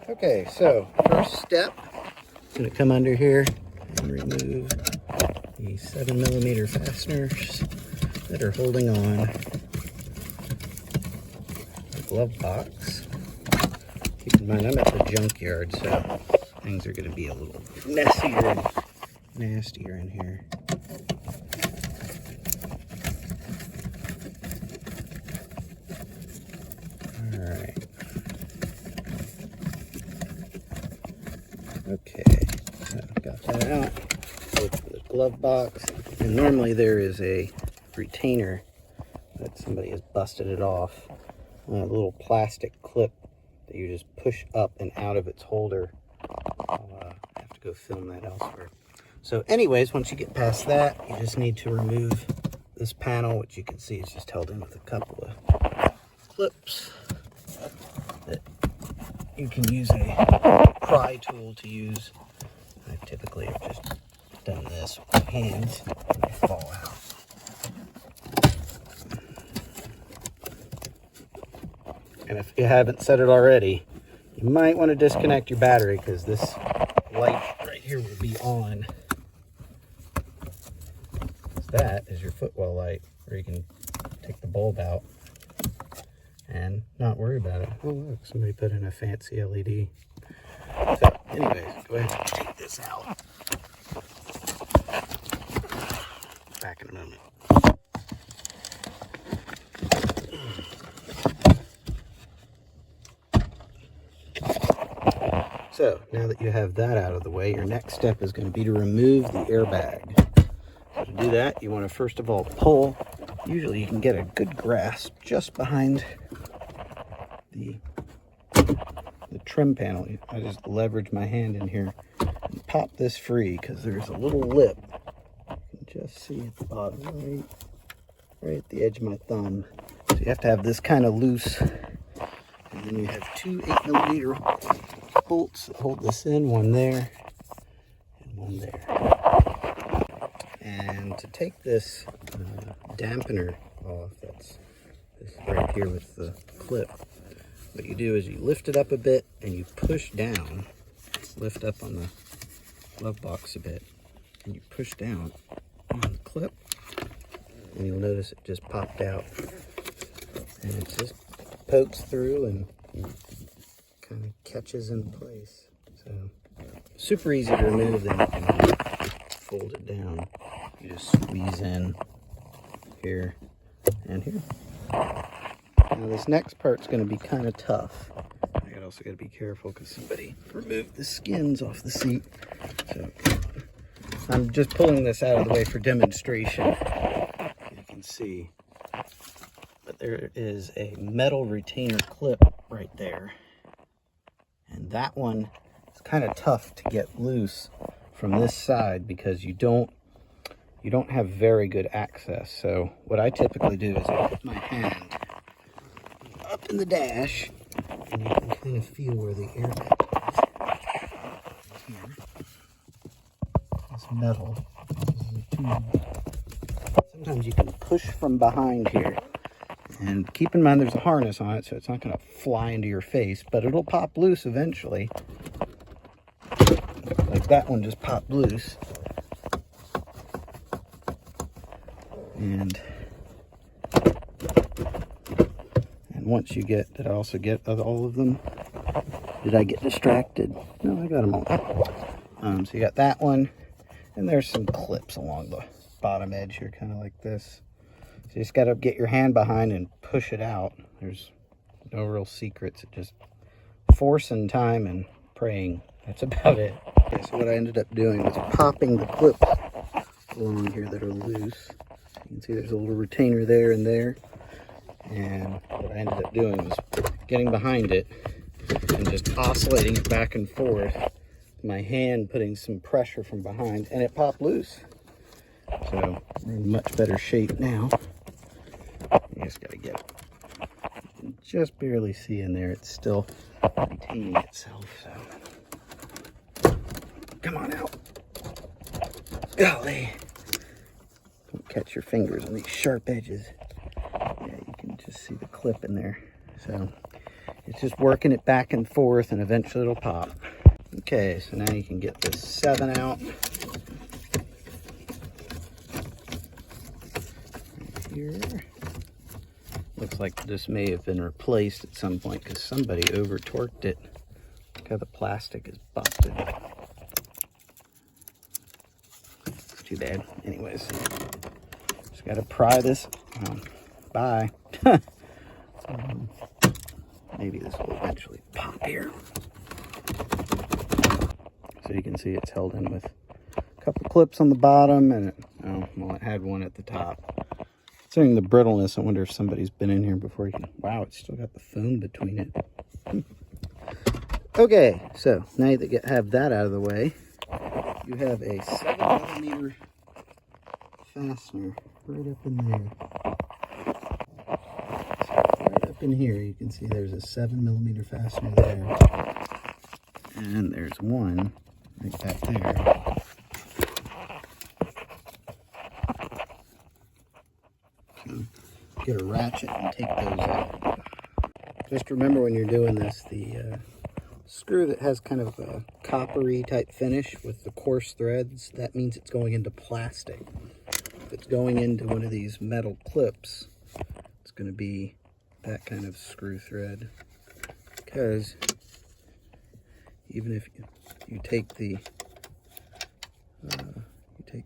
Okay, so first step, I'm going to come under here and remove the 7mm fasteners that are holding on the glove box. Keep in mind, I'm at the junkyard, so things are going to be a little messier and nastier in here. Alright. Okay, so got that out. Open the glove box. And normally there is a retainer that somebody has busted it off. A little plastic clip that you just push up and out of its holder. I'll have to go film that elsewhere. So anyways, once you get past that, you just need to remove this panel, which you can see is just held in with a couple of clips that you can use a pry tool to use. I typically have just done this with my hands and they fall out. And if you haven't said it already, you might want to disconnect your battery because this light right here will be on. That is your footwell light where you can take the bulb out and not worry about it. Oh look, somebody put in a fancy LED. So anyways, go ahead and take this out. Back in a moment. So now that you have that out of the way, your next step is going to be to remove the airbag. So to do that, you want to first of all pull. Usually you can get a good grasp just behind the trim panel. I just leverage my hand in here and pop this free because there's a little lip. You can just see at the bottom, right at the edge of my thumb. So you have to have this kind of loose. And then you have two 8mm bolts that hold this in, one there and one there. And to take this dampener off, that's this right here with the clip, what you do is you lift it up a bit and you push down, lift up on the glove box a bit, and you push down on the clip, and you'll notice it just popped out. And it just pokes through and kind of catches in place. So super easy to remove, then you can fold it down. You just squeeze in here and here. Now this next part's going to be kind of tough. I also got to be careful because somebody removed the skins off the seat. So I'm just pulling this out of the way for demonstration. You can see. But there is a metal retainer clip right there. And that one is kind of tough to get loose from this side because you don't have very good access. So what I typically do is I put my hand up in the dash and you can kind of feel where the airbag is. Here. This metal. Sometimes you can push from behind here. And keep in mind there's a harness on it, so it's not going to fly into your face, but it'll pop loose eventually. Like that one just popped loose. And once you get, did I also get all of them? Did I get distracted? No, I got them all. So you got that one, and there's some clips along the bottom edge here, kind of like this. So you just got to get your hand behind and push it out. There's no real secrets. It's just force and time and praying. That's about it. Okay, so what I ended up doing was popping the clips along here that are loose. You can see there's a little retainer there and there. And what I ended up doing was getting behind it and just oscillating it back and forth. My hand putting some pressure from behind, and it popped loose. So we're in much better shape now. You just got to get it. You can just barely see in there. It's still retaining itself. So come on out. Golly. Don't catch your fingers on these sharp edges. Yeah, you can just see the clip in there. So It's just working it back and forth, and eventually it'll pop. Okay, so now you can get this 7 out. Right here. Looks like this may have been replaced at some point because somebody over torqued it. Look how the plastic is busted. It's too bad. Anyways, just gotta pry this. Bye. Maybe this will eventually pop here. So you can see it's held in with a couple clips on the bottom, and it had one at the top. Considering the brittleness, I wonder if somebody's been in here before. Wow, it's still got the foam between it. Okay, so now that you have that out of the way, you have a 7mm fastener right up in there. So right up in here, you can see there's a 7mm fastener there, and there's one right back there. Get a ratchet and take those out. Just remember when you're doing this, the screw that has kind of a coppery type finish with the coarse threads, that means it's going into plastic. If it's going into one of these metal clips, it's going to be that kind of screw thread. Because even if you take the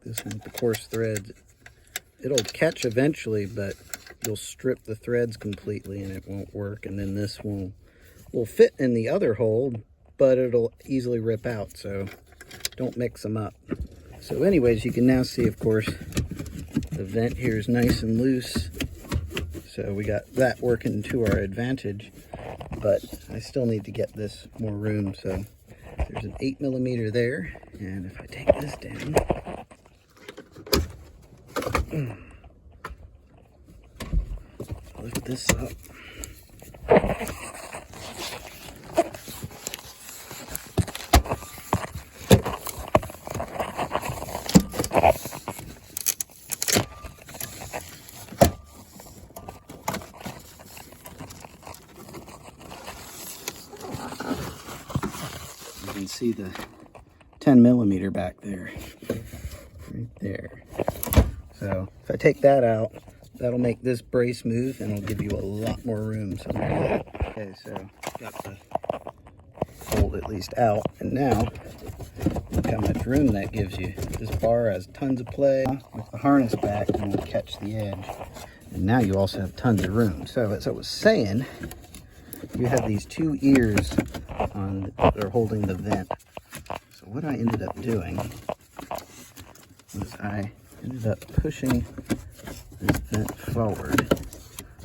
this one with the coarse threads, it'll catch eventually, but you'll strip the threads completely and it won't work. And then this will fit in the other hole, but it'll easily rip out, so don't mix them up. So anyways, you can now see, of course, the vent here is nice and loose. So we got that working to our advantage, but I still need to get this more room. So there's an 8mm there, and if I take this down, lift this up. You can see the 10mm back there, right there. So if I take that out, that'll make this brace move and it'll give you a lot more room. So okay, so got the bolt at least out, and now look how much room that gives you. This bar has tons of play with the harness back, and will catch the edge. And now you also have tons of room. So as I was saying, you have these two ears that are holding the vent. So what I ended up doing was I ended up pushing this vent forward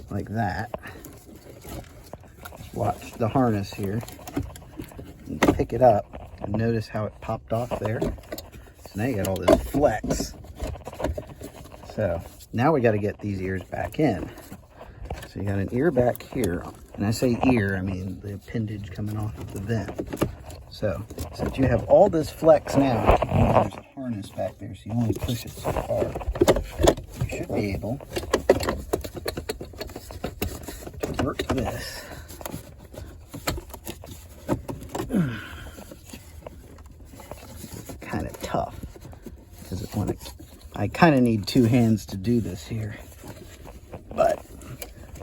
like that. Watch the harness here and pick it up, and notice how it popped off there. So now you got all this flex. So now we got to get these ears back in. So you got an ear back here, and I say ear, I mean the appendage coming off of the vent. So since you have all this flex now, there's a harness back there, so you only push it so far. You should be able to work this. It's kind of tough because I kind of need two hands to do this here. But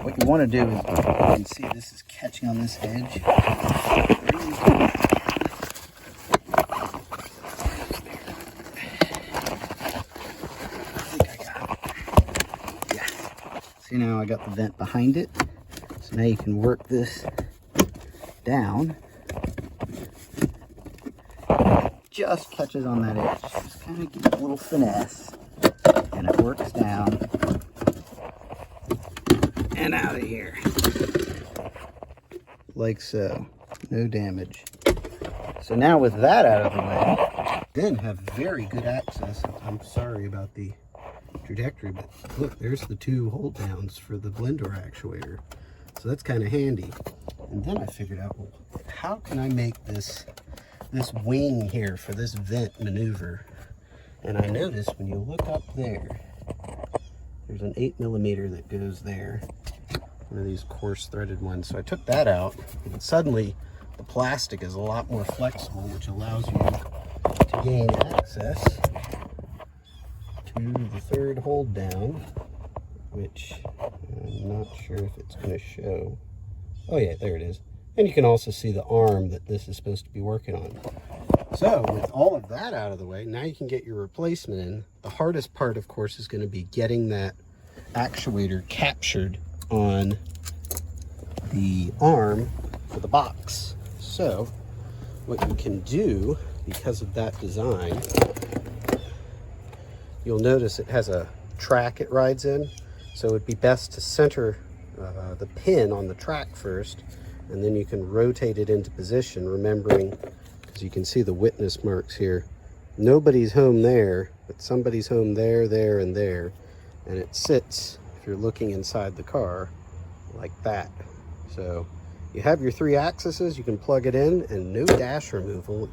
what you want to do is, you can see this is catching on this edge. See, now I got the vent behind it, so now you can work this down. Just catches on that edge. Just kind of give it a little finesse, and it works down and out of here, like so. No damage. So now with that out of the way, then have very good access. I'm sorry about the trajectory, but look, there's the two hold downs for the blender actuator, so that's kind of handy. And then I figured out, well, how can I make this wing here for this vent maneuver? And I noticed when you look up there, there's an 8mm that goes there, one of these coarse threaded ones. So I took that out, and suddenly the plastic is a lot more flexible, which allows you to gain access to the third hold down, which I'm not sure if it's going to show. Oh yeah, there it is. And you can also see the arm that this is supposed to be working on. So with all of that out of the way, now you can get your replacement in. The hardest part, of course, is going to be getting that actuator captured on the arm for the box. So what you can do, because of that design, you'll notice it has a track it rides in. So it'd be best to center the pin on the track first, and then you can rotate it into position, remembering, because you can see the witness marks here, nobody's home there, but somebody's home there, there, and there. And it sits, if you're looking inside the car, like that. So you have your 3 axes, you can plug it in, and no dash removal.